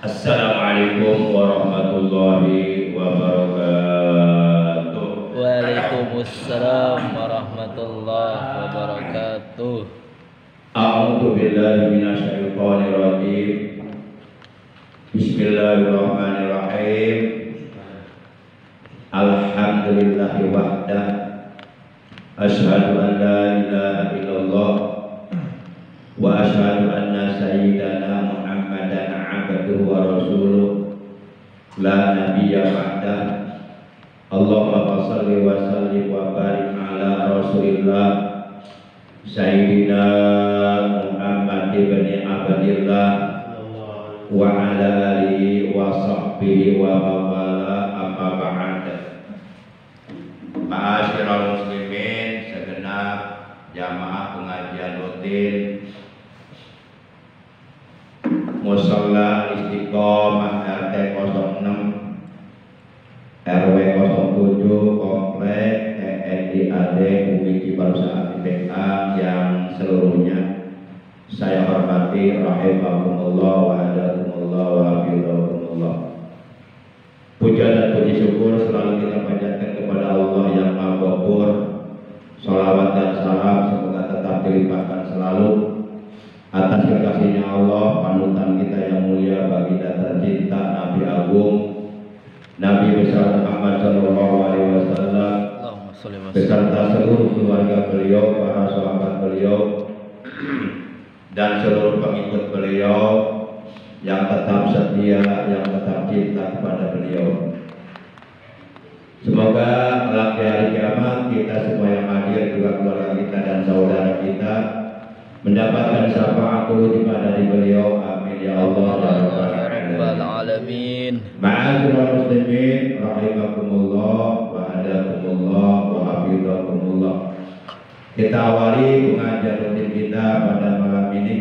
Assalamualaikum warahmatullahi wabarakatuh. Waalaikumsalam warahmatullahi wabarakatuh. A'udzu billahi minasyaitonir rajim. Bismillahirrahmanirrahim. Alhamdulillahi wahdah. Asyhadu an la ilaha illallah wa asyhadu anna sayyidana Muhammadan abduhu wa rasuluh la nabiyya ba'dah. Allahumma shalli wa sallim wa barik ala Rasulillah Sayyidina Muhammad ibn Abdillah wa ala alihi wa sahbihi wa mawala amma ba'd. Ma'asyiral muslimin, segenap jamaah pengajian rutin Musholla Istiqomah RT 06 RW 07 Komplek TNI AD Bumi Cibarusah BA yang seluruhnya saya hormati, rahimakumullah wa hadakumullah wa hafizakumullah. Puja dan puji syukur selalu kita panjatkan kepada Allah yang Maha Ghafur. Sholawat dan salam semoga tetap dilimpahkan selalu atas kekasihnya Allah, panutan kita yang mulia, baginda tercinta Nabi Agung Nabi besar Muhammad Sallallahu Alaihi Wasallam beserta seluruh keluarga beliau, para sahabat beliau, dan seluruh pengikut beliau yang tetap setia, yang tetap cinta kepada beliau. Semoga kelak di hari kiamat kita semua yang hadir, juga keluarga kita dan saudara kita, mendapatkan syafaat di beliau. Amin ya Allah ya rabbal alamin. Ma'asyiral muslimin rahimakumullah wa hadakumullah wa hafizakumullah. Kita awali pengajian rutin kita pada malam ini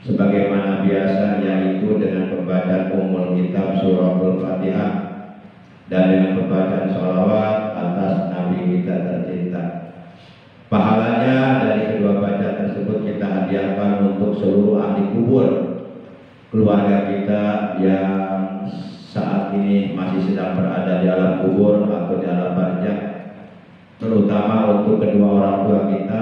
sebagaimana biasa, yaitu dengan pembacaan umul kitab suratul Fatihah dan dengan pembacaan sholawat atas Nabi kita tercinta. Pahalanya dari kedua bacaan tersebut kita hadiahkan untuk seluruh ahli kubur, keluarga kita yang saat ini masih sedang berada di alam kubur atau di alam barzakh, terutama untuk kedua orang tua kita,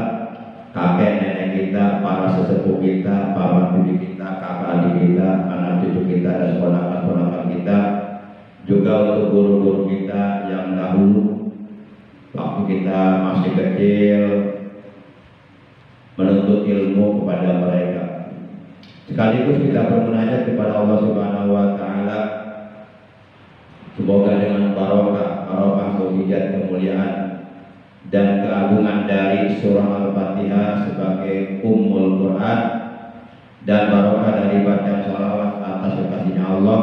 kakek nenek kita, para sesepuh kita, paman bibi kita, kakak adik kita, anak cucu kita, dan ponakan-ponakan kita, juga untuk guru-guru kita yang dahulu waktu kita masih kecil menuntut ilmu kepada mereka. Sekaligus kita bermunajat kepada Allah Subhanahu wa taala, semoga dengan barokah mukjizat kemuliaan dan keagungan dari surah Al-Fatihah sebagai Ummul Quran dan barokah dari bacaan sholawat atas kekasihnya Allah,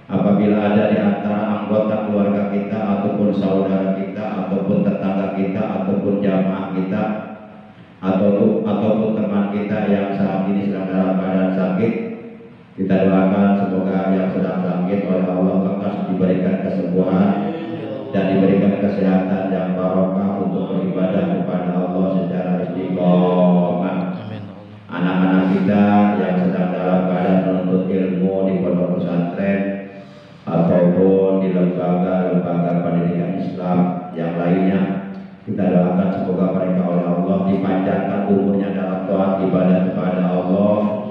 apabila ada di antara anggota keluarga kita ataupun saudara kita ataupun tetangga kita ataupun jamaah kita ataupun teman kita yang saat ini sedang dalam keadaan sakit, kita doakan semoga yang sedang sakit oleh Allah lekas diberikan kesembuhan dan diberikan kesehatan yang barokah untuk beribadah kepada Allah secara istiqomah. Anak-anak kita yang sedang dalam keadaan menuntut ilmu di pondok pesantren ataupun di lembaga-lembaga pendidikan Islam yang lainnya, kita doakan semoga mereka oleh Allah dipanjangkan umurnya dalam taat ibadah kepada Allah,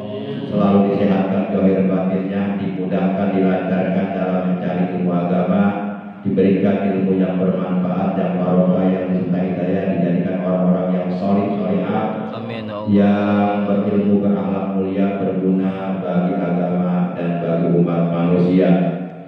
selalu disehatkan zahir batinnya, dimudahkan, dilancarkan dalam mencari ilmu agama, diberikan ilmu yang bermanfaat, yang barokah, yang disertai hidayah, dijadikan orang-orang yang solih solihah, yang berilmu, berakhlak mulia, berguna bagi agama dan bagi umat manusia.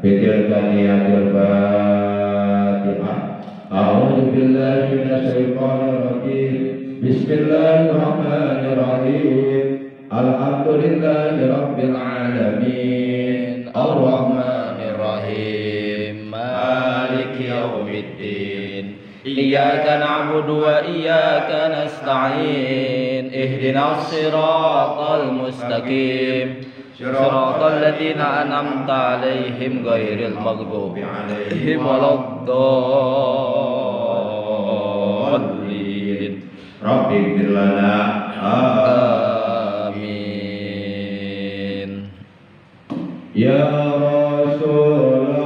Fitil kaniyatil Fatihah. A'udzu billahi minasyaitonir rajim. Bismillahirrahmanirrahim. Alhamdulillahi rabbil alamin. Ar-Rahmanir Rahim. Maliki yaumiddin. Iyyaka na'budu wa iyyaka nasta'in. Ihdinas siratal mustaqim. Siratal ladzina an'amta 'alaihim ghairil maghdubi 'alaihim waladdallin. Rabbi ighfir lana. Amin. Ya Rasulullah,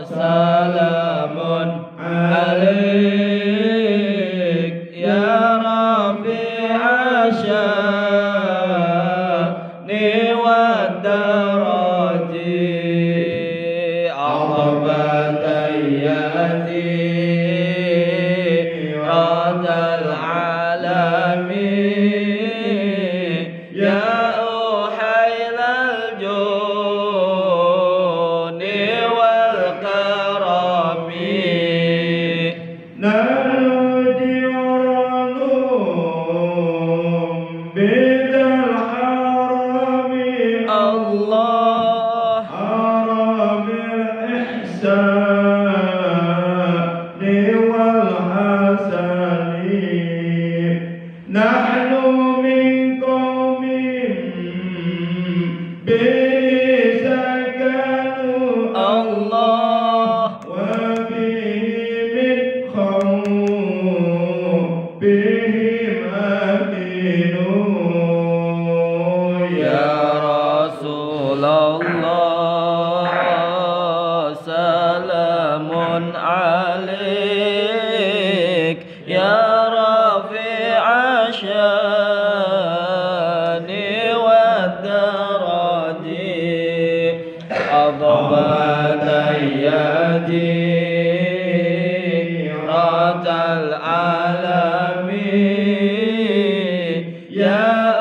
salamun alaik ya Rafi'a sya'ni wa daraji aqbatan yaziradal alamin ya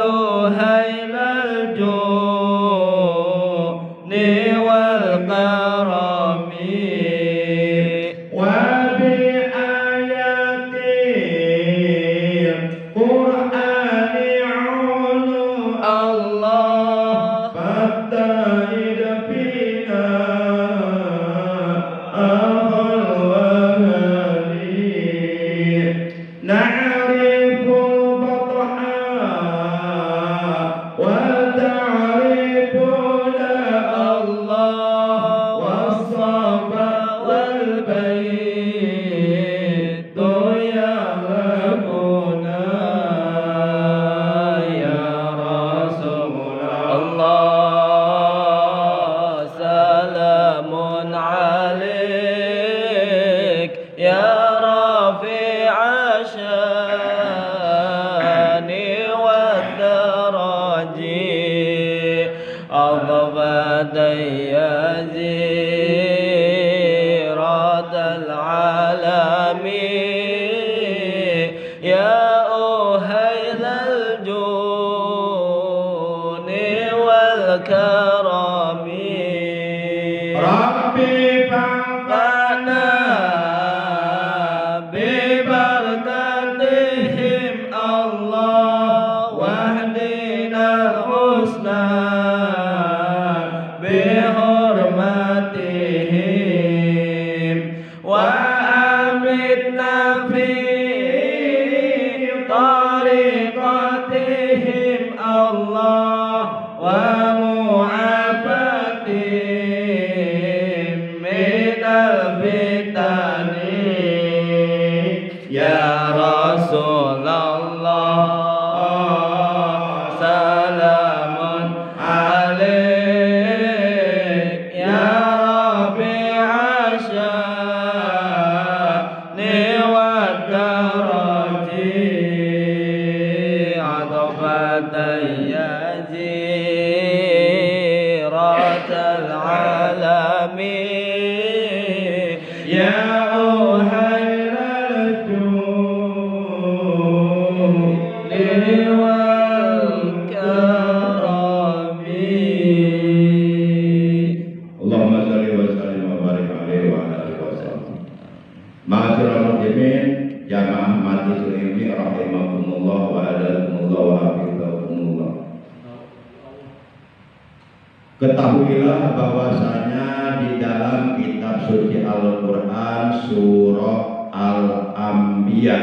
Ketahuilah bahwasanya di dalam kitab suci Al-Quran surah Al-Anbiya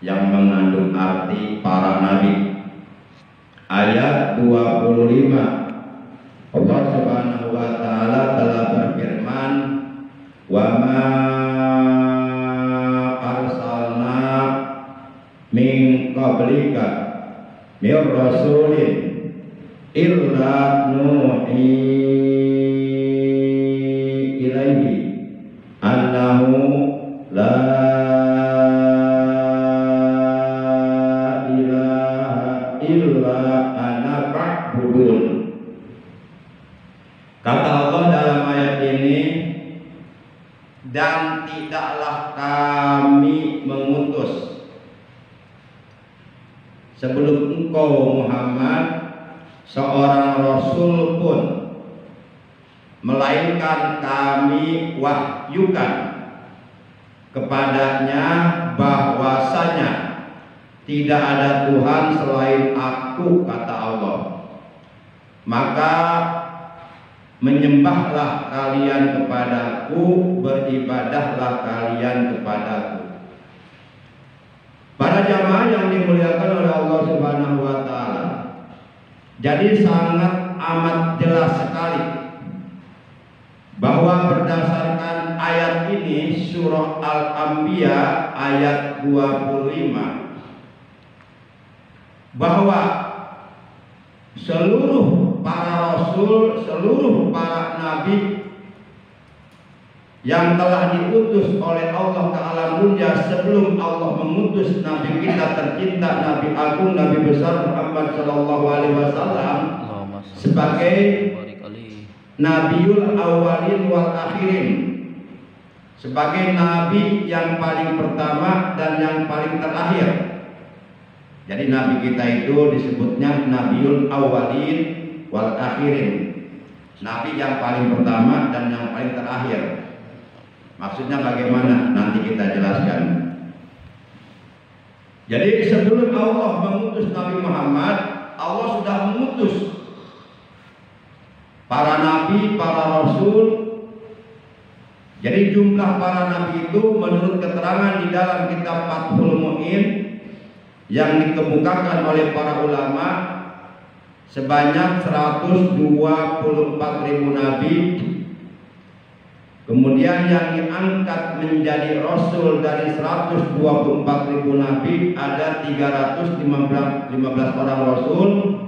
yang mengandung arti para nabi ayat 25 Allah Subhanahu wa taala telah berfirman wa ma arsalna min qablika mir rasulin illa nuhi ilaihi annahu la ilaha illa ana fa'budun. Kata Allah dalam ayat ini, dan tidaklah kami mengutus sebelum engkau Muhammad seorang rasul pun, melainkan kami wahyukan kepadanya bahwasanya tidak ada Tuhan selain aku, kata Allah. Maka menyembahlah kalian kepadaku, beribadahlah kalian kepadaku. Para jamaah yang dimuliakan oleh Allah Subhanahu wa taala, jadi sangat amat jelas sekali bahwa berdasarkan ayat ini, surah Al-Anbiya ayat 25, bahwa seluruh para rasul, seluruh para nabi yang telah diutus oleh Allah ke alam dunia sebelum Allah mengutus nabi kita tercinta, nabi agung, nabi besar Muhammad sallallahu alaihi wasallam sebagai nabiul awalin wal akhirin, sebagai nabi yang paling pertama dan yang paling terakhir. Jadi nabi kita itu disebutnya nabiul awalin wal akhirin, nabi yang paling pertama dan yang paling terakhir. Maksudnya bagaimana? Nanti kita jelaskan. Jadi sebelum Allah mengutus Nabi Muhammad, Allah sudah mengutus para nabi, para rasul. Jadi jumlah para nabi itu menurut keterangan di dalam kitab Fathul Mu'in yang dikemukakan oleh para ulama sebanyak 124.000 nabi. Kemudian yang diangkat menjadi rasul dari 124.000 nabi ada 315 orang rasul.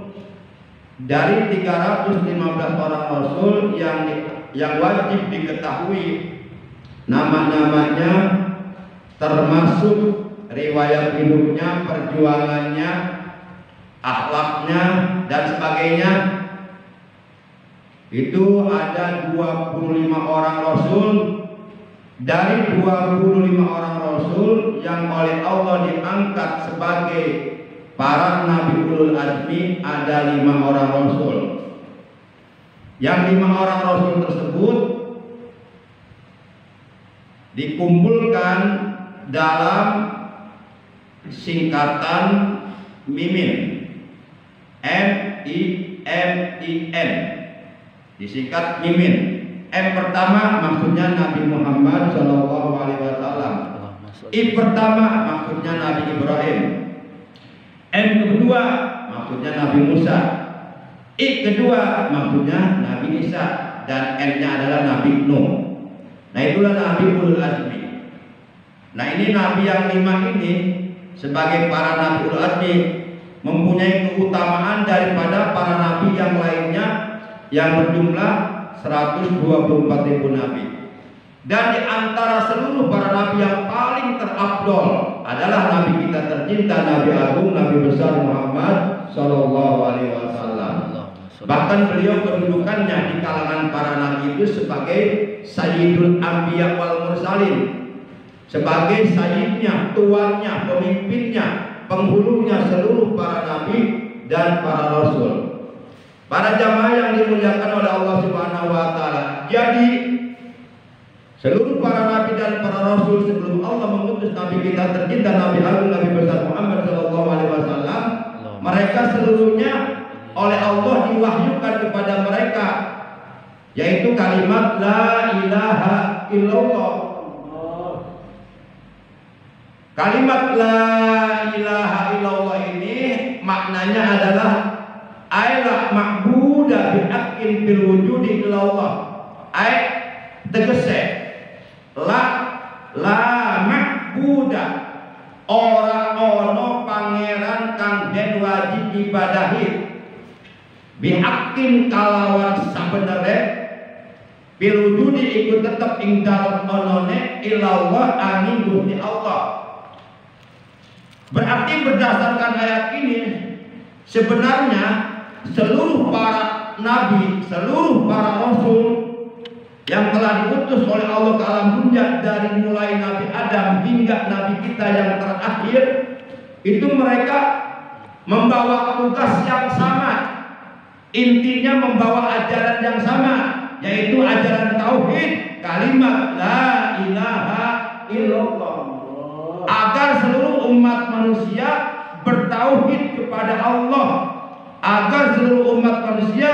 Dari 315 orang rasul yang wajib diketahui nama-namanya, termasuk riwayat hidupnya, perjuangannya, akhlaknya dan sebagainya. Itu ada 25 orang rasul. Dari 25 orang rasul yang oleh Allah diangkat sebagai para nabi ulul azmi, ada 5 orang rasul. Yang 5 orang rasul tersebut dikumpulkan dalam singkatan mimin, M-I-M-I-N, disingkat mimin. M pertama maksudnya Nabi Muhammad Shallallahu Alaihi Wasallam. I pertama maksudnya Nabi Ibrahim. N kedua maksudnya Nabi Musa. I kedua maksudnya Nabi Isa, dan N-nya adalah Nabi Nuh. Nah itulah Nabi ulul azmi. Nah ini Nabi yang 5 ini sebagai para Nabi ulul azmi mempunyai keutamaan daripada para Nabi yang lainnya yang berjumlah 124.000 nabi. Dan di antara seluruh para nabi yang paling terafdol adalah nabi kita tercinta, nabi agung, nabi besar Muhammad sallallahu alaihi wasallam. Bahkan beliau kedudukannya di kalangan para nabi itu sebagai sayyidul anbiya wal mursalin, sebagai sayyidnya, tuannya, pemimpinnya, penghulunya seluruh para nabi dan para rasul. Para jamaah yang dimuliakan oleh Allah Subhanahu wa taala. Jadi seluruh para nabi dan para rasul sebelum Allah mengutus nabi kita tercinta, nabi agung, nabi besar Muhammad sallallahu alaihi wasallam, mereka seluruhnya oleh Allah diwahyukan kepada mereka yaitu kalimat la ilaha illallah. Kalimat la ilaha illallah ini maknanya adalah la ma'buda bihaqqin fil wujudi illallah. Tegese la ma'buda, ora ono pangeran kang den wajib ibadahi bihaqqin kalawan sabenere bilujudi ikut tetep ing dalem onone ilallah angin Gusti Allah. Berarti berdasarkan ayat ini sebenarnya seluruh para nabi, seluruh para rasul yang telah diutus oleh Allah ke alam dunia dari mulai Nabi Adam hingga Nabi kita yang terakhir, itu mereka membawa tugas yang sama, intinya membawa ajaran yang sama, yaitu ajaran tauhid, kalimat la ilaha illallah, agar seluruh umat manusia bertauhid kepada Allah, agar seluruh umat manusia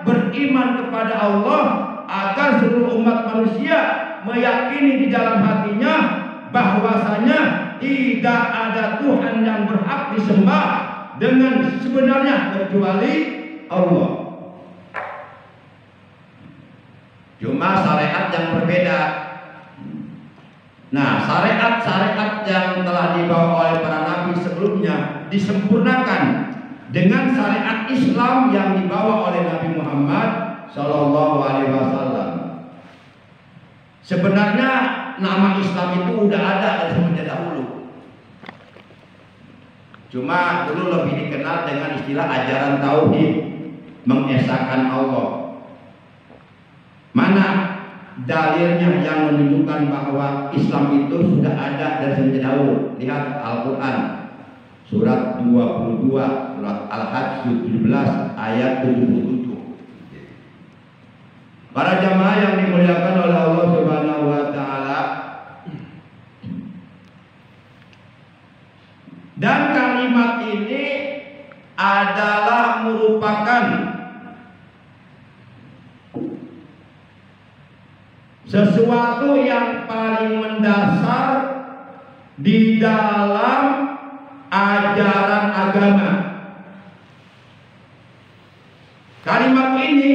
beriman kepada Allah, agar seluruh umat manusia meyakini di dalam hatinya bahwasanya tidak ada Tuhan yang berhak disembah dengan sebenarnya kecuali Allah. Cuma syariat yang berbeda. Nah, syariat-syariat yang telah dibawa oleh para nabi sebelumnya disempurnakan dengan syariat Islam yang dibawa oleh Nabi Muhammad Sallallahu Alaihi Wasallam. Sebenarnya nama Islam itu udah ada dari semenjak dahulu. Cuma dulu lebih dikenal dengan istilah ajaran tauhid, mengesahkan Allah. Mana dalilnya yang menunjukkan bahwa Islam itu sudah ada dari semenjak dahulu? Lihat Al-Quran surat 22, surat Al-Hajj 17 ayat 77. Para jamaah yang dimuliakan oleh Allah Subhanahu wa taala, dan kalimat ini adalah merupakan sesuatu yang paling mendasar di dalam ajaran agama. Kalimat ini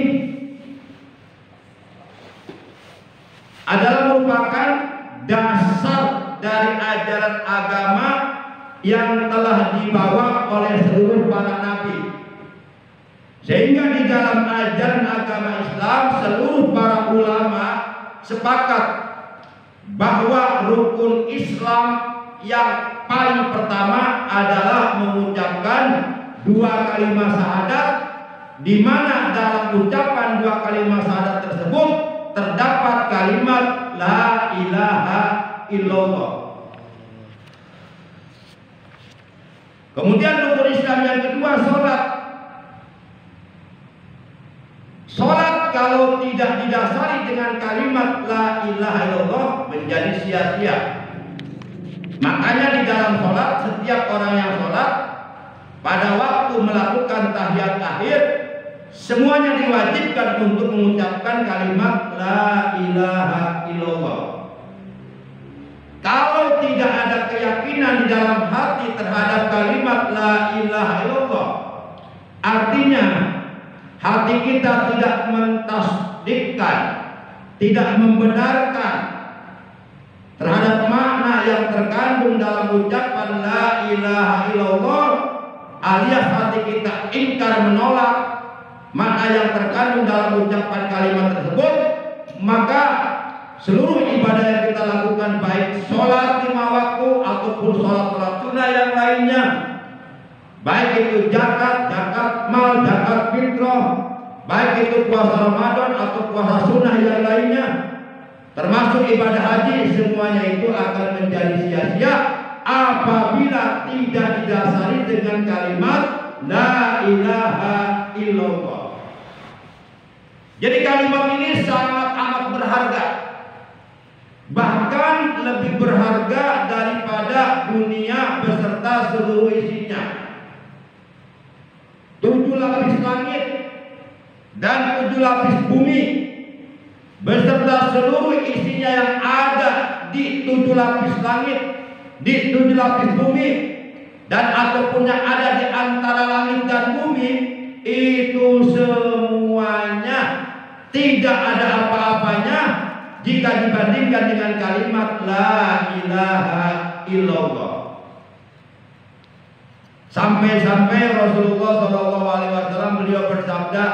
adalah merupakan dasar dari ajaran agama yang telah dibawa oleh seluruh para nabi. Sehingga di dalam ajaran agama Islam seluruh para ulama sepakat bahwa rukun Islam yang paling pertama adalah mengucapkan dua kalimat syahadat, di mana dalam ucapan dua kalimat syahadat tersebut terdapat kalimat la ilaha illallah. Kemudian rukun Islam yang kedua salat. Salat kalau tidak didasari dengan kalimat la ilaha illallah menjadi sia-sia. Makanya di dalam salat setiap orang yang salat pada waktu melakukan tahiyat akhir semuanya diwajibkan untuk mengucapkan kalimat la ilaha illallah. Kalau tidak ada keyakinan di dalam hati terhadap kalimat la ilaha illallah, artinya hati kita tidak mentasdikkan, tidak membenarkan terhadap makna yang terkandung dalam ucapan la ilaha illallah, alias hati kita ingkar menolak makna yang terkandung dalam ucapan kalimat tersebut, maka seluruh ibadah yang kita lakukan, baik sholat 5 waktu ataupun sholat sunnah yang lainnya, baik itu zakat, zakat mal, zakat fitrah, baik itu puasa Ramadan atau puasa sunnah yang lainnya, termasuk ibadah haji, semuanya itu akan menjadi sia-sia apabila tidak didasari dengan kalimat la ilaha illallah. Jadi kalimat ini sangat amat berharga, bahkan lebih berharga daripada dunia beserta seluruh isinya. 7 lapis langit dan 7 lapis bumi beserta seluruh isinya yang ada di 7 lapis langit, di 7 lapis bumi, dan ataupun yang ada di antara langit dan bumi, itu semuanya tidak ada apa-apanya jika dibandingkan dengan kalimat la ilaha illallah. Sampai-sampai Rasulullah SAW beliau bersabda bersabda,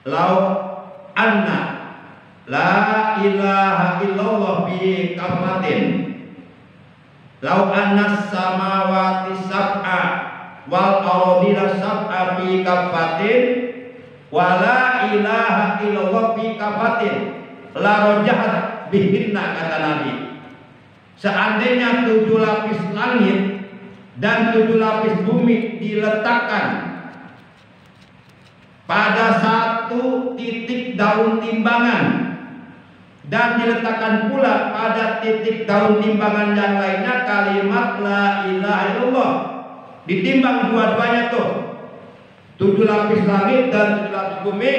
"Lau anna la ilaha illallah bi kafatin, lau anna samawati sab'a wal ardina sab'a bi kafatin, wa la ilaha illallah bi kafatin, la rojahat bihinna," kata Nabi. Seandainya 7 lapis langit dan 7 lapis bumi diletakkan pada satu titik daun timbangan dan diletakkan pula pada titik daun timbangan yang lainnya kalimat la ilaha illallah, ditimbang dua-duanya tuh, 7 lapis langit dan 7 lapis bumi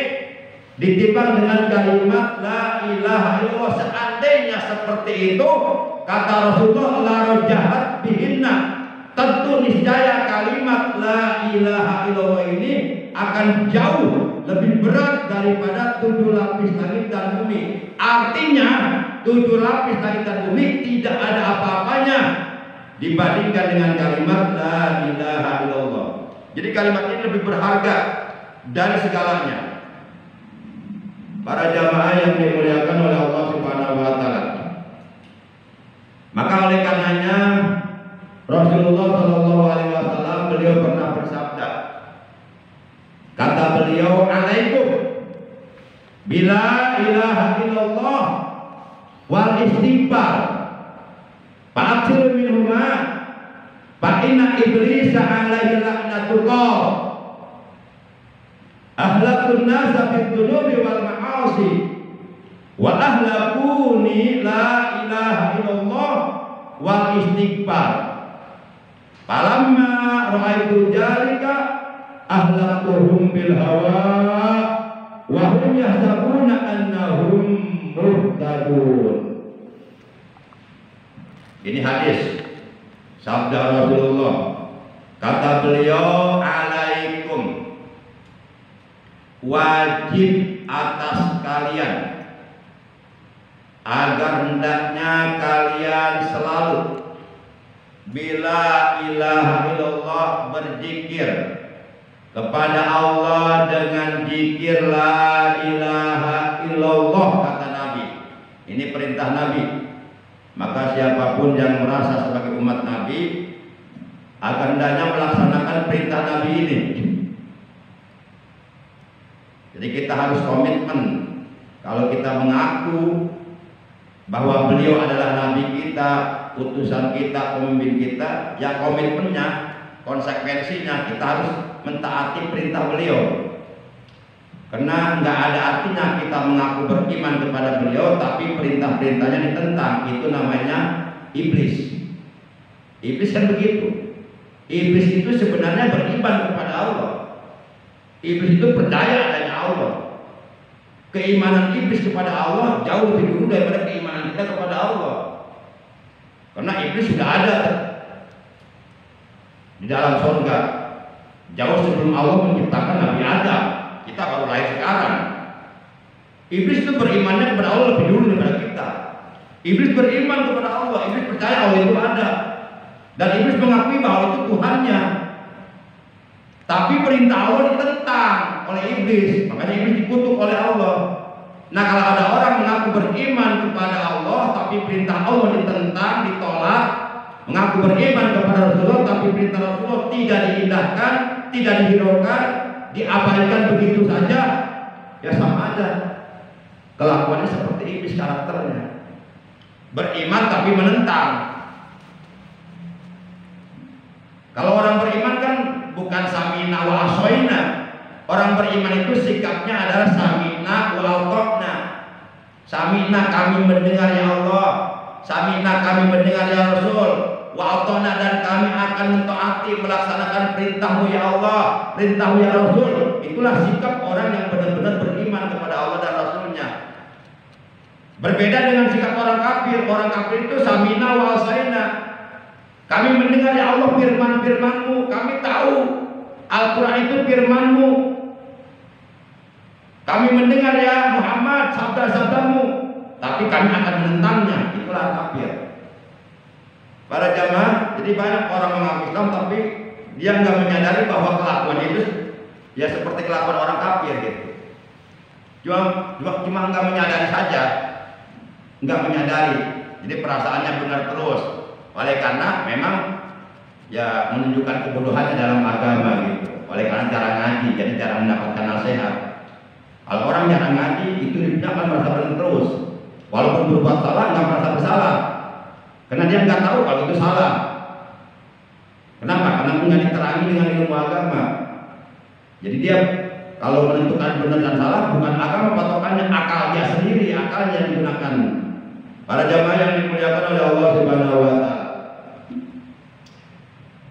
ditimbang dengan kalimat la ilaha illallah. Seandainya seperti itu, kata Rasulullah, la rojahat bihinna, tentu niscaya kalimat la ilaha illallah ini akan jauh lebih berat daripada 7 lapis langit dan bumi. Artinya 7 lapis langit dan bumi tidak ada apa-apanya dibandingkan dengan kalimat la ilaha illallah. Jadi kalimat ini lebih berharga dari segalanya. Para jamaah yang dimuliakan oleh Allah Subhanahu wa taala. Maka oleh karenanya Rasulullah Shallallahu alaihi wasallam beliau pernah bersabda, kata beliau, "Alaikum bila ilaha illallah wal istighfar fa'aksir minhuma fa inna iblisa alaihi laknatullah ahlakun nasa fid dunubi wal ma'asi wa ahlakuni la ilaha illallah wal istighfar falamma ra'aitu jalika ahlakuhum bil hawa wa hum yahsabuna annahum muhtadun." Ini hadis sabda Rasulullah. Kata beliau, "Alaikum, wajib atas kalian agar hendaknya kalian selalu bila ilaha illallah berzikir kepada Allah dengan zikir la ilaha illallah," kata Nabi. Ini perintah Nabi. Maka siapapun yang merasa sebagai umat Nabi akan hendaknya melaksanakan perintah Nabi ini. Jadi kita harus komitmen. Kalau kita mengaku bahwa beliau adalah Nabi kita, utusan kita, pemimpin kita, ya komitmennya, konsekuensinya kita harus mentaati perintah beliau. Karena nggak ada artinya kita mengaku beriman kepada beliau tapi perintah-perintahnya ditentang. Itu namanya iblis. Iblis kan begitu. Iblis itu sebenarnya beriman kepada Allah. Iblis itu percaya adanya Allah. Keimanan iblis kepada Allah jauh lebih dulu daripada keimanan kita kepada Allah. Karena iblis sudah ada di dalam surga jauh sebelum Allah menciptakan Nabi Adam. Kita baru lahir sekarang. Iblis itu berimannya kepada Allah lebih dulu daripada kita. Iblis beriman kepada Allah. Iblis percaya Allah itu ada. Dan iblis mengakui bahwa itu Tuhannya. Tapi perintah Allah ditentang oleh iblis. Makanya iblis dikutuk oleh Allah. Nah, kalau ada orang mengaku beriman kepada Allah tapi perintah Allah ditentang, ditolak, mengaku beriman kepada Rasulullah tapi perintah Rasulullah tidak diindahkan, tidak dihiraukan, diabaikan begitu saja, ya sama aja. Kelakuannya seperti iblis karakternya. Beriman tapi menentang. Kalau orang beriman kan bukan samina wa asoina. Orang beriman itu sikapnya adalah samina wa atokna. Samina, kami mendengar ya Allah. Samina, kami mendengar ya Rasul. Wa atokna, dan kami akan mentaati melaksanakan perintahmu ya Allah, perintahmu ya Rasul. Itulah sikap orang yang benar-benar beriman kepada Allah dan Rasulnya. Berbeda dengan sikap orang kafir. Orang kafir itu samina wa asaina. Kami mendengar ya Allah firman-firman-Mu, kami tahu Al-Quran itu firman-Mu. Kami mendengar ya Muhammad sabda-sabda-Mu, tapi kami akan menentangnya. Itulah kafir. Para jamaah, jadi banyak orang mengaku Islam tapi dia nggak menyadari bahwa kelakuannya itu ya seperti kelakuan orang kafir gitu. Cuma nggak menyadari saja, nggak menyadari. Jadi perasaannya benar terus. Oleh karena memang ya menunjukkan kebodohannya dalam agama gitu. Oleh karena jarang ngaji, jadi jarang mendapatkan nasihat. Kalau orang jarang ngaji itu dia akan merasa benar terus. Walaupun berbuat salah nggak merasa bersalah, karena dia nggak tahu kalau itu salah. Kenapa? Karena nggak diterangi dengan ilmu agama. Jadi dia kalau menentukan benar dan salah bukan agama patokannya, akal dia sendiri, akal yang digunakan. Para jamaah yang dimuliakan oleh Allah Subhanahu wa taala.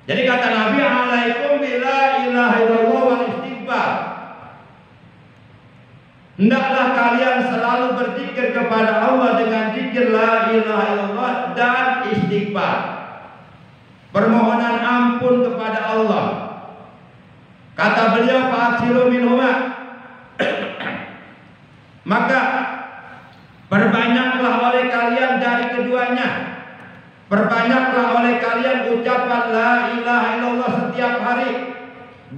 Jadi kata Nabi, alaikum bila ilaha illallah wal istighfar. Hendaklah kalian selalu berzikir kepada Allah dengan zikir la ilaha illallah dan istighfar. Permohonan ampun kepada Allah. Kata beliau, fa'aksiru minhuma. Maka perbanyaklah oleh kalian dari keduanya. Perbanyaklah oleh kalian ucapan la ilaha illallah setiap hari.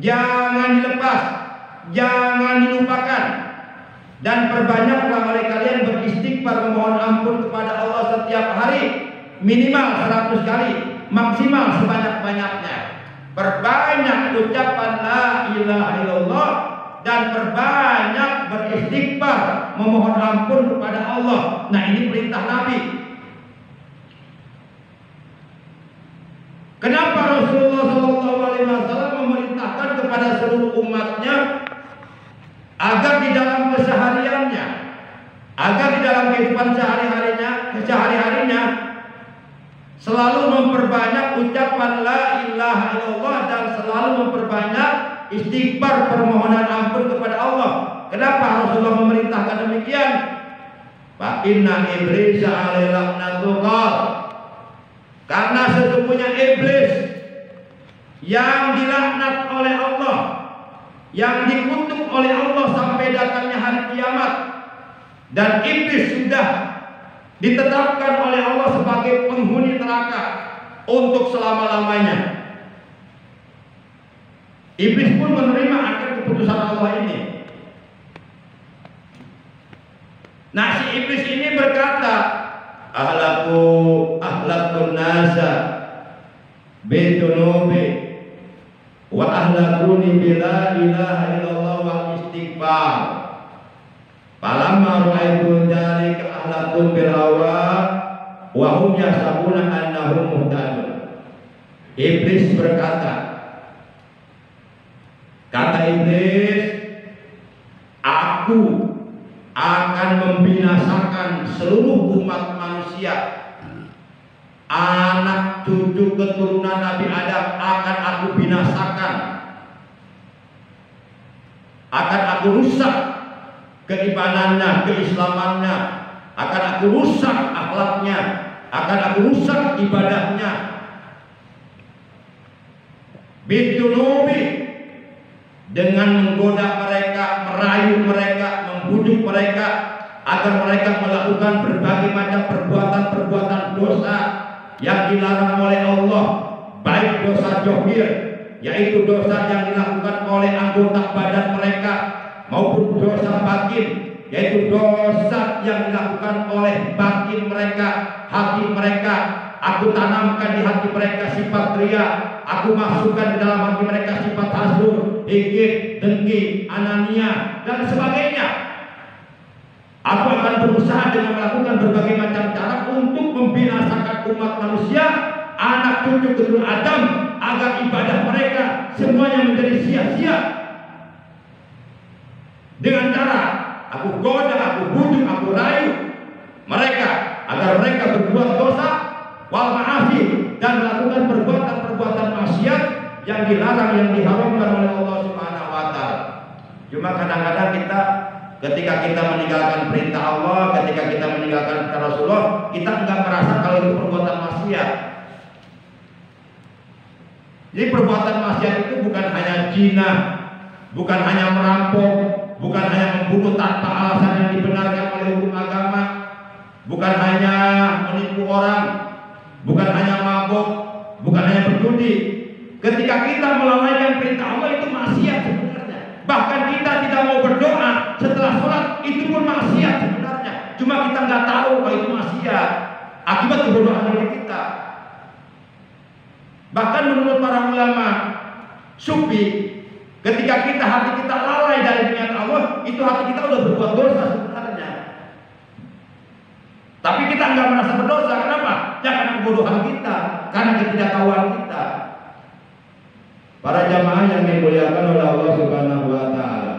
Jangan dilepas, jangan dilupakan. Dan perbanyaklah oleh kalian beristighfar, memohon ampun kepada Allah setiap hari, minimal 100 kali, maksimal sebanyak-banyaknya. Perbanyak ucapan la ilaha illallah dan perbanyak beristighfar, memohon ampun kepada Allah. Nah, ini perintah Nabi. Kenapa Rasulullah SAW memerintahkan kepada seluruh umatnya agar di dalam kesehariannya, agar di dalam kehidupan sehari-harinya selalu memperbanyak ucapan la ilaha illallah dan selalu memperbanyak istighfar, permohonan ampun kepada Allah. Kenapa Rasulullah memerintahkan demikian? Fa inna iblis alaihi laknatullah. Karena sesungguhnya iblis yang dilaknat oleh Allah, yang dikutuk oleh Allah sampai datangnya hari kiamat, dan iblis sudah ditetapkan oleh Allah sebagai penghuni neraka untuk selama-lamanya. Iblis pun menerima akan keputusan Allah ini. Nah, si iblis ini berkata, ahlakun nasa bidunubi wa ahlakuni bila ilaha illallah wal istighfar. Falamma ra'aitu dzalika ahlakun bil hawa wa hum yasabuna annahum muhtadun. Iblis berkata, kata iblis, aku akan membinasakan seluruh umat manusia. Anak cucu keturunan Nabi Adam akan aku binasakan, akan aku rusak keimanannya, keislamannya, akan aku rusak akhlaknya, akan aku rusak ibadahnya. Bidunubi, dengan menggoda mereka, merayu mereka, membujuk mereka agar mereka melakukan berbagai macam perbuatan-perbuatan dosa yang dilarang oleh Allah, baik dosa johir, yaitu dosa yang dilakukan oleh anggota badan mereka, maupun dosa batin, yaitu dosa yang dilakukan oleh batin mereka, hati mereka. Aku tanamkan di hati mereka sifat ria, aku masukkan di dalam hati mereka sifat hasud, hikid, dengki, anania, dan sebagainya. Aku akan berusaha dengan melakukan berbagai macam cara untuk membinasakan umat manusia, anak cucu keturunan Adam, agar ibadah mereka semuanya menjadi sia-sia. Dengan cara aku goda, aku bujuk, aku rayu mereka agar mereka berbuat dosa, wal ma'asi, dan melakukan perbuatan-perbuatan maksiat yang dilarang, yang diharamkan oleh Allah Subhanahu wa taala. Cuma kadang-kadang ketika kita meninggalkan perintah Allah, ketika kita meninggalkan perintah Rasulullah, kita enggak merasa kalau itu perbuatan maksiat. Jadi perbuatan maksiat itu bukan hanya zina, bukan hanya merampok, bukan hanya membunuh tanpa alasan yang dibenarkan oleh hukum agama, bukan hanya menipu orang, bukan hanya mabuk, bukan hanya berjudi, Ketika kita melalaikan perintah Allah itu maksiat sebenarnya. Bahkan kita tidak mau berdoa setelah sholat itu pun maksiat sebenarnya. Cuma kita nggak tahu kalau itu maksiat akibat kebodohan diri kita. Bahkan menurut para ulama sufi, ketika hati kita lalai dari niat Allah, itu hati kita udah berbuat dosa sebenarnya. Tapi kita nggak merasa berdosa. Kenapa? Ya karena kebodohan kita, karena ketidaktahuan kita. Para jamaah yang dimuliakan oleh Allah Subhanahu wa taala.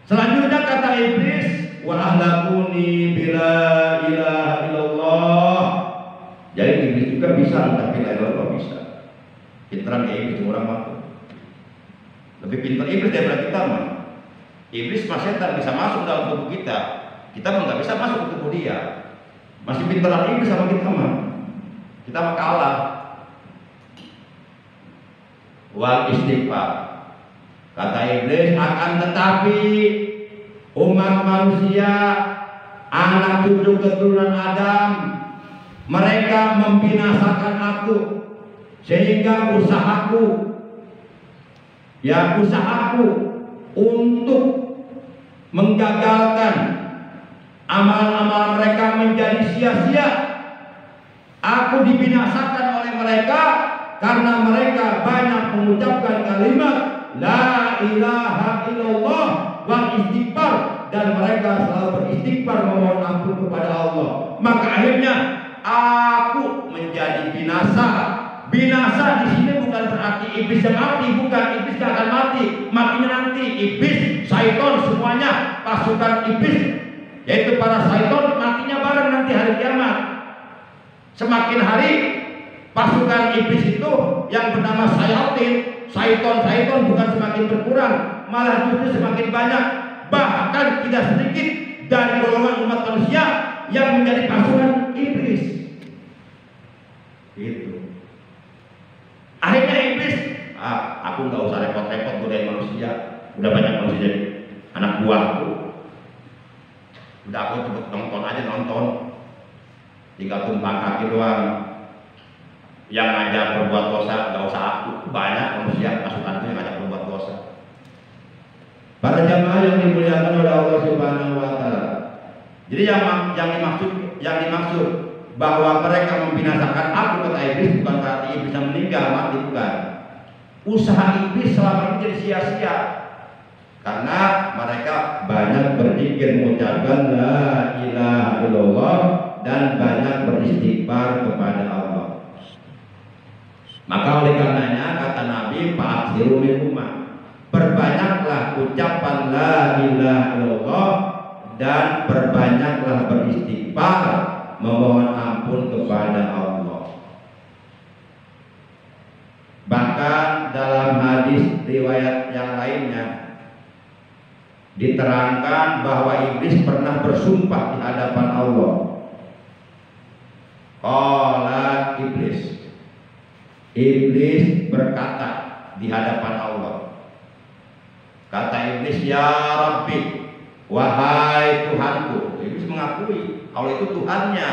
Selanjutnya kata iblis, wa ahlakuni bila ilaha illallah. Jadi iblis juga bisa tapi la ilaha illallah bisa. Pinteran kayak iblis orang mah. Lebih pintar iblis daripada kita mah. Iblis masih tak bisa masuk dalam tubuh kita. Kita mah nggak bisa masuk ke tubuh dia. Masih pinteran iblis sama kita mah. Kita mah kalah. Wal istighfar. Kata iblis, akan tetapi umat manusia, anak cucu keturunan Adam, mereka membinasakan aku, sehingga usahaku untuk menggagalkan amal-amal mereka menjadi sia-sia. Aku dibinasakan oleh mereka karena mereka banyak mengucapkan kalimat la ilaha illallah wa istighfar, dan mereka selalu beristighfar memohon ampun kepada Allah. Maka akhirnya aku menjadi binasa. Binasa di sini bukan berarti iblis yang mati, bukan. Iblis gak akan mati, matinya nanti. Iblis, syaitan, semuanya pasukan iblis, yaitu para syaitan, matinya bareng nanti hari kiamat. Semakin hari pasukan iblis itu yang bernama syaitan bukan semakin berkurang, malah justru semakin banyak. Bahkan tidak sedikit dari golongan umat manusia yang menjadi pasukan iblis. Gitu. Akhirnya iblis, aku nggak usah repot-repot godain manusia. Udah banyak manusia jadi anak buahku. Udah aku cepet nonton. Tinggal tumpang kaki doang. Yang ngajak berbuat dosa nggak usah aku. Banyak manusia pasukan itu yang ngajak berbuat dosa. Para jamaah yang dimuliakan oleh Allah Subhanahu wa taala. Jadi yang dimaksud bahwa mereka membinasakan aku, kata iblis, bukan berarti iblis bisa meninggal, mati, bukan. Usaha iblis selama ini jadi sia-sia karena mereka banyak berzikir, mengucapkan la ilaha illallah, dan banyak beristighfar kepada Allah. Maka oleh karenanya kata Nabi, fa'aksiru min ummah, perbanyaklah ucapan la ilaha illallah dan perbanyaklah beristighfar, memohon ampun kepada Allah. Bahkan dalam hadis riwayat yang lainnya diterangkan bahwa iblis pernah bersumpah di hadapan Allah. Qala Iblis berkata di hadapan Allah. Kata iblis, ya Rabbi, wahai Tuhanku. Iblis mengakui kalau itu Tuhannya.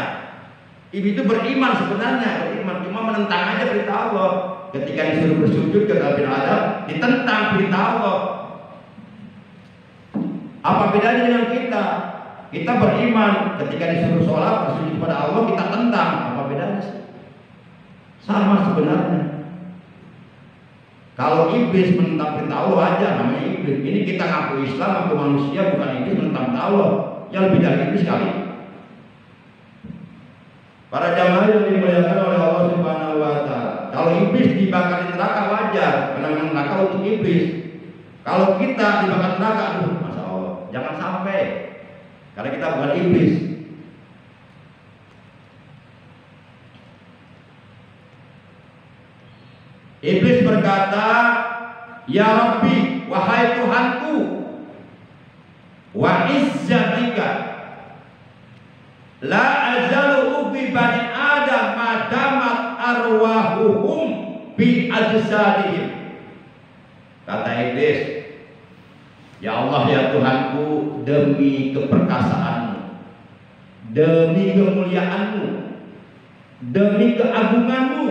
Iblis itu beriman sebenarnya, cuma menentang aja perintah Allah. Ketika disuruh bersujud ke Nabi Adam, ditentang perintah Allah. Apa bedanya dengan kita? Kita beriman, ketika disuruh sholat bersujud kepada Allah, kita tentang. Apa bedanya sih? Sama sebenarnya. Kalau iblis menentang perintah Allah aja namanya iblis. Ini kita ngaku Islam, ngaku manusia, bukan iblis menentang Allah. Yang lebih dari iblis kali. Para jamaah yang dimuliakan oleh Allah Subhanahu wa taala. Kalau iblis dibakar di neraka wajar, karena neraka untuk iblis. Kalau kita dibakar neraka, Masya Allah, jangan sampai. Karena kita bukan iblis. Iblis berkata, ya Rabbi, wahai Tuhanku, wa izzatika, la azalu ubi bani Adam madamat arwahuhum bi ajsadihim. Kata iblis, ya Allah, ya Tuhanku, demi keperkasaanmu, demi kemuliaanmu, demi keagunganmu,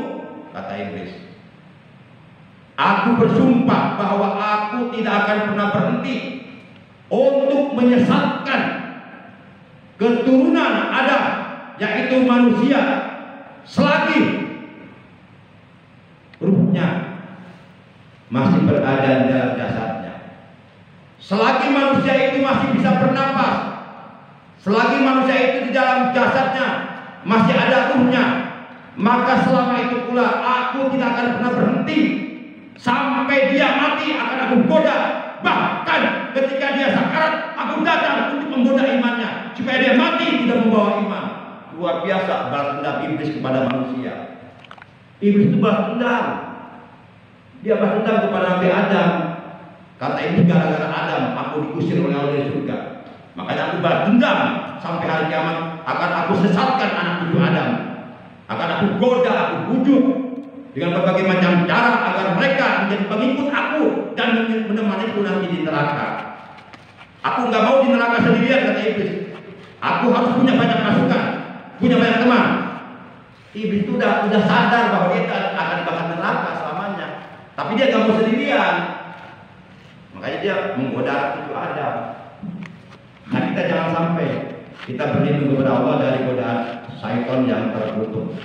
kata iblis. Aku bersumpah bahwa aku tidak akan pernah berhenti untuk menyesatkan keturunan Adam, yaitu manusia, selagi ruhnya masih berada dalam jasadnya. Selagi manusia itu masih bisa bernapas, selagi manusia itu di dalam jasadnya masih ada ruhnya, maka selama itu pula aku tidak akan pernah berhenti sampai dia mati. Akan aku goda, bahkan ketika dia sakarat aku datang untuk menggoda imannya supaya dia mati tidak membawa iman. Luar biasa balas dendam iblis kepada manusia. Iblis itu balas dendam. Dia balas dendam kepada Nabi Adam. Kata iblis, gara-gara Adam aku diusir oleh Allah dari surga, makanya aku balas dendam sampai hari kiamat. Akan aku sesatkan anak cucu Adam, akan aku goda, aku bujuk dengan berbagai macam cara agar mereka menjadi pengikut aku dan menemaniku nanti di neraka. Aku nggak mau di neraka sendirian, kata iblis. Aku harus punya banyak pasukan, punya banyak teman. Iblis itu udah sadar bahwa dia akan dibakar neraka selamanya, tapi dia nggak mau sendirian. Makanya dia menggoda cucu Adam. Nah, kita jangan sampai kita berlindung kepada Allah dari godaan syaitan yang terkutuk.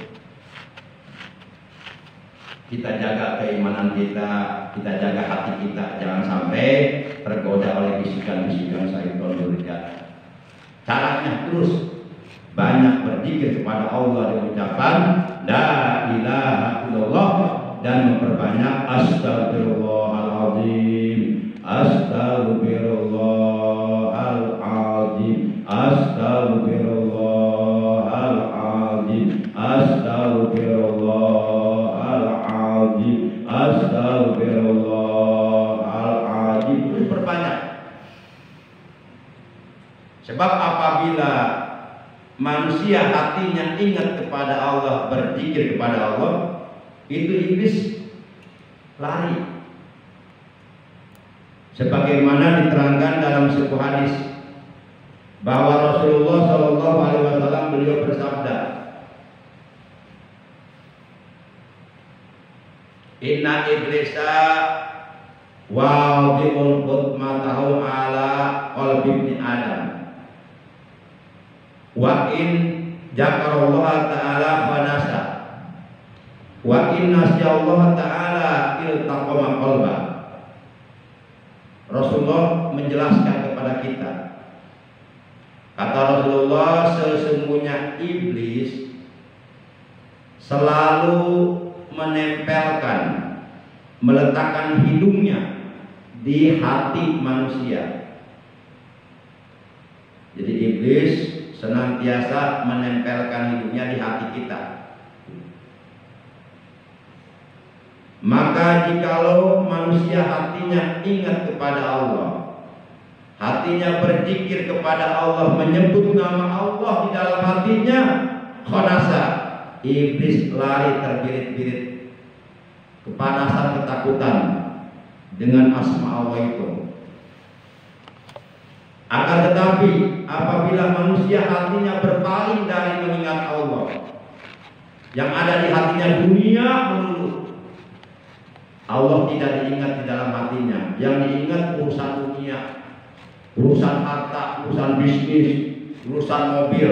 Kita jaga keimanan kita, kita jaga hati kita, jangan sampai tergoda oleh bisikan-bisikan syaitan durjat. Caranya terus banyak berzikir kepada Allah dengan ucapan la ilaha illallah dan memperbanyak astagfirullahaladzim, astagfirullahaladzim, astagfirullahaladzim, astagfirullahaladzim, astagfirullahaladzim. Terus perbanyak. Sebab apabila manusia hatinya ingat kepada Allah, berzikir kepada Allah, itu iblis lari. Sebagaimana diterangkan dalam sebuah hadis bahwa Rasulullah Shallallahu Alaihi Wasallam beliau bersabda, Inna iblisa wa'adhi'ul qutmatahu ala qalbi ibni Adam wa in jakarallahu ta'ala fanasa wa in nasyallaha ta'ala iltaqama qalba. Rasulullah menjelaskan kepada kita, kata Rasulullah, sesungguhnya iblis selalu menempelkan, meletakkan hidungnya di hati manusia. Jadi iblis senantiasa menempelkan hidungnya di hati kita. Maka jikalau manusia hatinya ingat kepada Allah, hatinya berzikir kepada Allah, menyebut nama Allah di dalam hatinya, khonasa, iblis lari terbirit-birit, kepanasan, ketakutan dengan asma Allah itu. Akan tetapi apabila manusia hatinya berpaling dari mengingat Allah, yang ada di hatinya dunia melulu, Allah tidak diingat di dalam hatinya. Yang diingat urusan dunia, urusan harta, urusan bisnis, urusan mobil.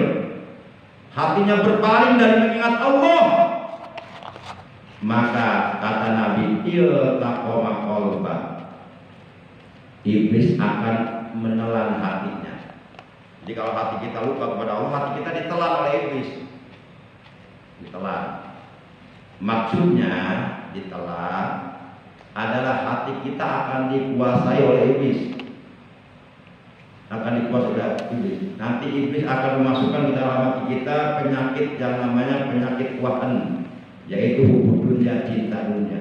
Hatinya berpaling dari mengingat Allah, maka kata Nabi, iltaqama qalba, iblis akan menelan hatinya. Jadi kalau hati kita lupa kepada Allah, hati kita ditelan oleh iblis. Ditelan. Maksudnya ditelan adalah hati kita akan dikuasai oleh iblis. Akan dikuasai oleh iblis. Nanti iblis akan memasukkan ke dalam hati kita penyakit yang namanya penyakit wahan, yaitu hubub dunia, cinta dunia.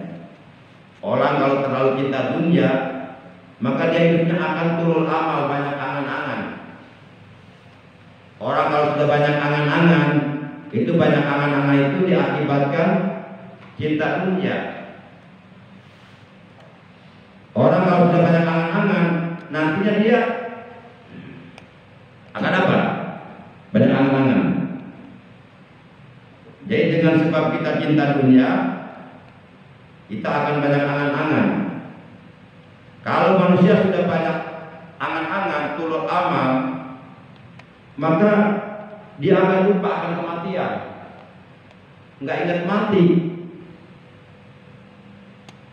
Orang kalau terlalu cinta dunia, maka dia hidupnya akan turun amal, banyak angan-angan. Orang kalau sudah banyak angan-angan, itu banyak angan-angan itu diakibatkan cinta dunia. Orang kalau sudah banyak angan-angan, nantinya dia akan apa? Banyak angan-angan. Jadi dengan sebab kita cinta dunia, kita akan banyak angan-angan. Kalau manusia sudah banyak angan-angan, tulur amal, maka dia akan lupa akan kematian. Nggak ingat mati.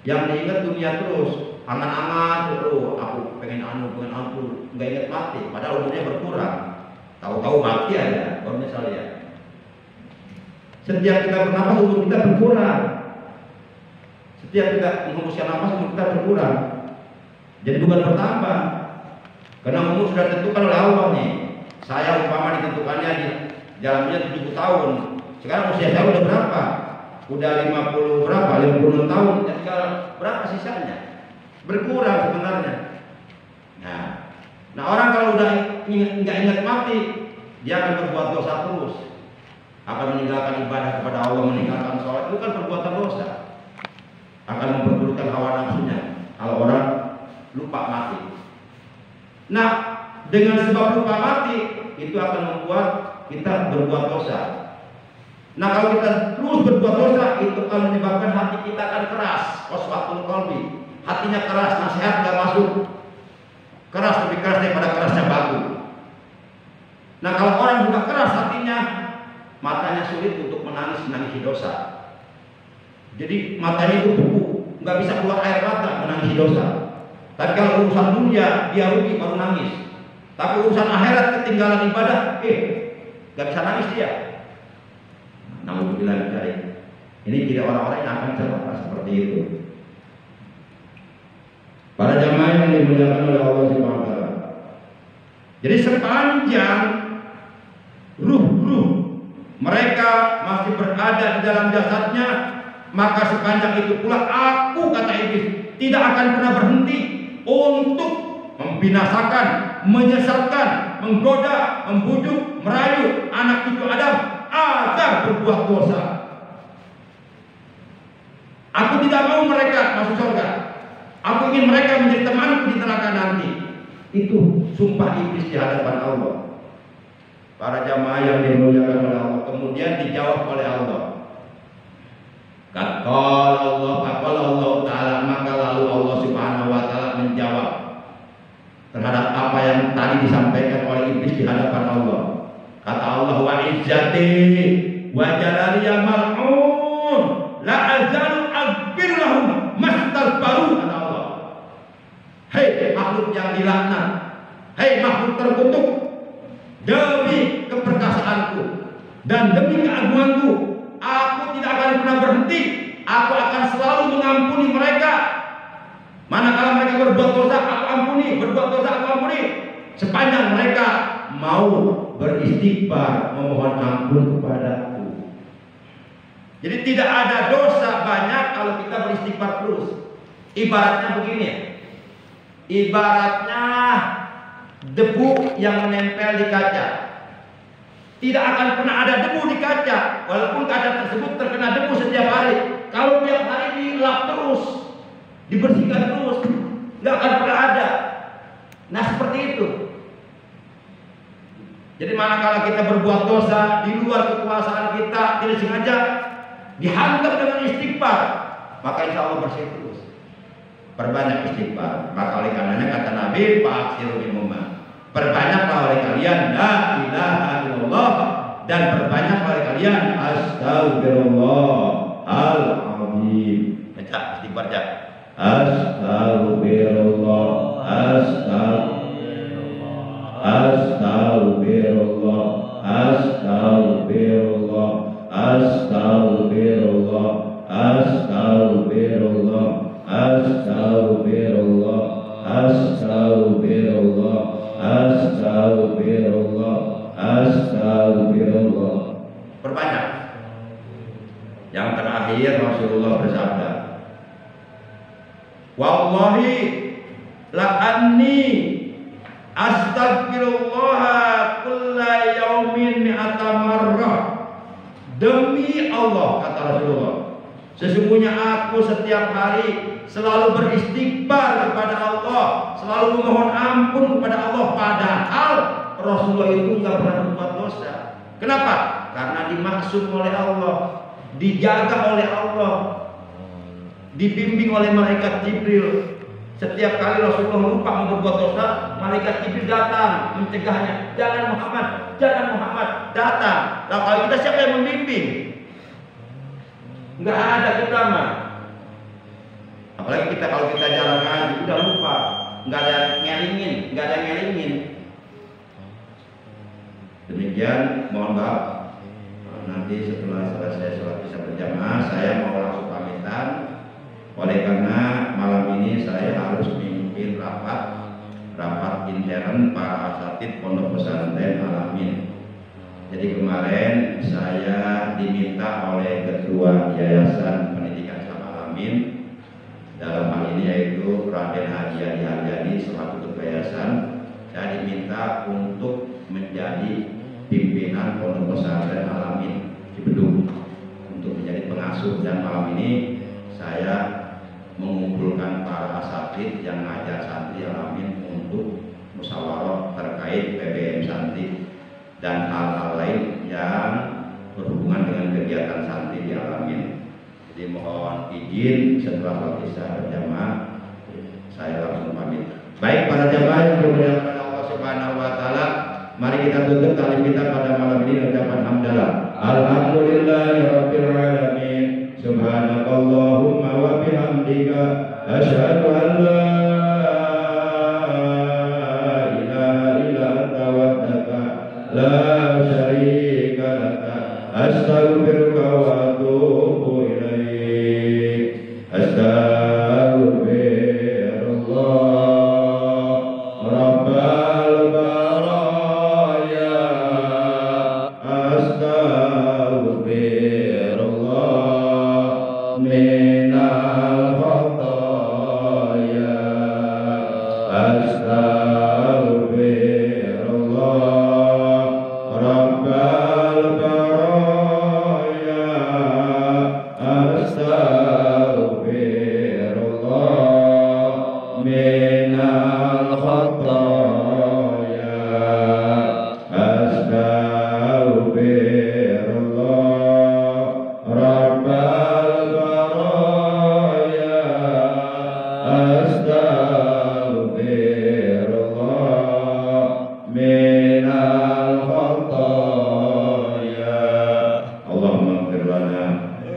Yang diingat dunia terus, angan-angan terus. Aku pengen pengen anu, nggak ingat mati. Padahal umurnya berkurang. Tahu-tahu mati aja, baru misalnya. Setiap kita bernapas umur kita berkurang. Setiap kita menghembuskan nafas umur kita berkurang. Jadi bukan bertambah. Karena umur sudah ditentukan oleh Allah nih. Saya umpama ditentukannya di jalannya 70 tahun. Sekarang usia saya udah berapa? Udah 50 berapa? 56 tahun. Dan sekarang berapa sisanya? Berkurang sebenarnya. Nah orang kalau udah nggak ingat mati, dia akan berbuat dosa terus. Akan meninggalkan ibadah kepada Allah, meninggalkan sholat, itu kan perbuatan dosa. Akan memperdulikan hawa nafsunya. Kalau orang lupa mati. Nah, dengan sebab lupa mati, itu akan membuat kita berbuat dosa. Nah, kalau kita terus berbuat dosa, itu akan menyebabkan hati kita akan keras. Qaswatul qalbi. Hatinya keras, nasihat gak masuk. Keras, lebih keras daripada kerasnya batu. Nah, kalau orang sudah keras hatinya, matanya sulit untuk menangisi dosa. Jadi matanya itu beku, nggak bisa keluar air mata menangisi dosa. Tapi kalau urusan dunia dia rugi baru nangis. Tapi urusan akhirat ketinggalan ibadah, nggak bisa nangis dia. Naudzubillah dari ini tidak orang-orang yang akan celaka seperti itu. Para jamaah yang dimuliakan oleh Allah Subhanahu wa taala. Jadi sepanjang ruh-ruh mereka masih berada di dalam jasadnya, maka sepanjang itu pula aku, kata iblis, tidak akan pernah berhenti untuk membinasakan, menyesatkan, menggoda, membujuk, merayu anak cucu Adam agar berbuat dosa. Aku tidak mau mereka masuk surga. Aku ingin mereka menjadi temanku di neraka nanti. Itu sumpah iblis di hadapan Allah. Para jamaah yang dimuliakan oleh Allah, kemudian dijawab oleh Allah. Kata Allah Ta'ala, maka lalu Allah Subhanahu wa Ta'ala menjawab terhadap apa yang tadi disampaikan oleh iblis di hadapan Allah. Kata Allah, wa izzati wa jalali ya mal'un la azalu akbir lahum mastalbaru. Kata Allah, hei makhluk yang dilaknat, hei makhluk terkutuk, demi keperkasaanku dan demi keagunganku, aku tidak akan pernah berhenti. Aku akan selalu mengampuni mereka. Manakala mereka berbuat dosa, aku ampuni. Berbuat dosa, aku ampuni. Sepanjang mereka mau beristighfar, memohon ampun kepadaku. Jadi tidak ada dosa banyak kalau kita beristighfar terus. Ibaratnya begini, ibaratnya debu yang menempel di kaca. Tidak akan pernah ada debu di kaca, walaupun kaca tersebut terkena debu setiap hari. Kalau tiap hari dilap terus, dibersihkan terus, nggak akan pernah ada. Nah seperti itu. Jadi manakala kita berbuat dosa di luar kekuasaan kita, tidak sengaja dihantam dengan istighfar, maka insya Allah bersih terus. Perbanyak istighfar. Maka oleh karenanya kata Nabi, fa'aksiru minhuma. Perbanyaklah oleh kalian la ilaha illallah, dan perbanyaklah oleh kalian astagfirullah al-azim. Baca istighfar ya. Astagfirullah, astagfirullah, astagfirullah, astagfirullah, astagfirullah, astagfirullah, astagfirullah, astagfirullah, astagfirullah, astagfirullah. Perbanyak. Yang terakhir Rasulullah bersabda, wallahi la anni astagfirullah kulla yaumin mi'ata marrah. Demi Allah, kata Rasulullah, sesungguhnya aku setiap hari selalu beristighfar kepada Allah, selalu memohon ampun kepada Allah, padahal Rasulullah itu nggak pernah berbuat dosa. Kenapa? Karena dimaksud oleh Allah. dijaga oleh Allah, dibimbing oleh malaikat Jibril. Setiap kali Rasulullah lupa mau berbuat dosa, malaikat Jibril datang mencegahnya. Jangan Muhammad, jangan Muhammad, datang. Nah, kalau kita siapa yang membimbing? Nggak ada kita mah. Apalagi kita kalau kita jarang ngaji, udah lupa, nggak ada ngelingin. Demikian, mohon maaf. Nanti setelah selesai sholat isya berjamaah, saya mau langsung pamitan. Oleh karena malam ini saya harus memimpin rapat intern para asatid Pondok Pesantren Al-Amin. Jadi kemarin saya diminta oleh Ketua Yayasan Pendidikan Islam Al-Amin, dalam hal ini yaitu Raden Haji Adi Haryadi selaku Ketua Yayasan, saya diminta untuk menjadi pimpinan Pondok Pesantren Al-Amin Cibedung untuk menjadi pengasuh, dan malam ini saya mengumpulkan para asatid yang ngajar santri Al-Amin untuk musyawarah terkait PBM santri dan hal-hal lain yang berhubungan dengan kegiatan santri di Al-Amin. Jadi mohon izin setelah sholat isya berjamaah saya langsung pamit. Baik para jamaah yang dimuliakan Allah Subhanahu wa taala, mari kita tutup taklim kita pada malam ini dengan ucapan hamdalah. Alhamdulillahirabbil alamin. Subhanakallahumma wa bihamdika asyhadu an la ilaha illa anta wahdaka la syarika laka astaghfiruka wa atubu ilaik. Astaghfirullah rabbal baraya, astaghfirullah minal khataya, astaghfirullah rabbal baraya, astaghfirullah minal khataya, astaghfirullah rabbal baraya, astaghfirullah minal khataya. Allahumma ighfir lana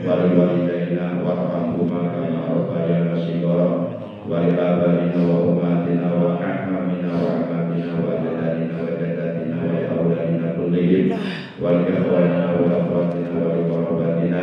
wa li walidayna warhamhuma kama rabbayana shighara wa li abaina wa ummatina wa ahmamina wa ahmamina wa ajdadina wa jaddatina wa auladina kullihim wa li ikhwanina wa akhwatina wa li qarabatina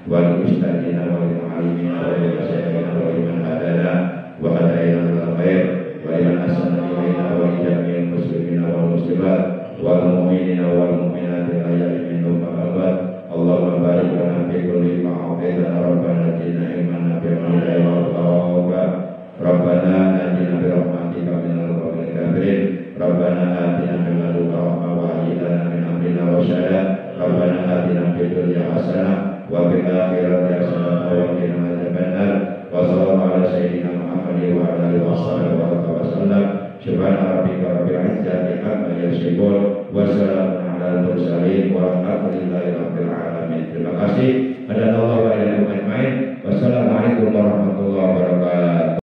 wa li ustadina wa li muallimina wa li masyayikhina wa li man hadana wa hadaina ila khair wa li man ahsana ilaina wa li jami'il muslimina wal muslimat wal mu'minina wal mu'minati al-ahya'i minhum wal amwat. Allahumma barik lana fi kulli ma'atina rabbana atina ilman nafi'an wa tawabba rabbana atina bi rahmatika minal qawmil kafirin rabbana atina min ladunka rahmah wa hayyi lana min amrina rasyada rabbana atina fid dunya hasanah wa fil akhirati hasanah wa qina adzabannar wa sallallahu ala sayyidina Muhammadin wa ala alihi wa sallam. Subhana rabbika rabbil izzati amma yasifun wa salamun alal mursalin walhamdulillahi rabbil alamin. Terima kasih.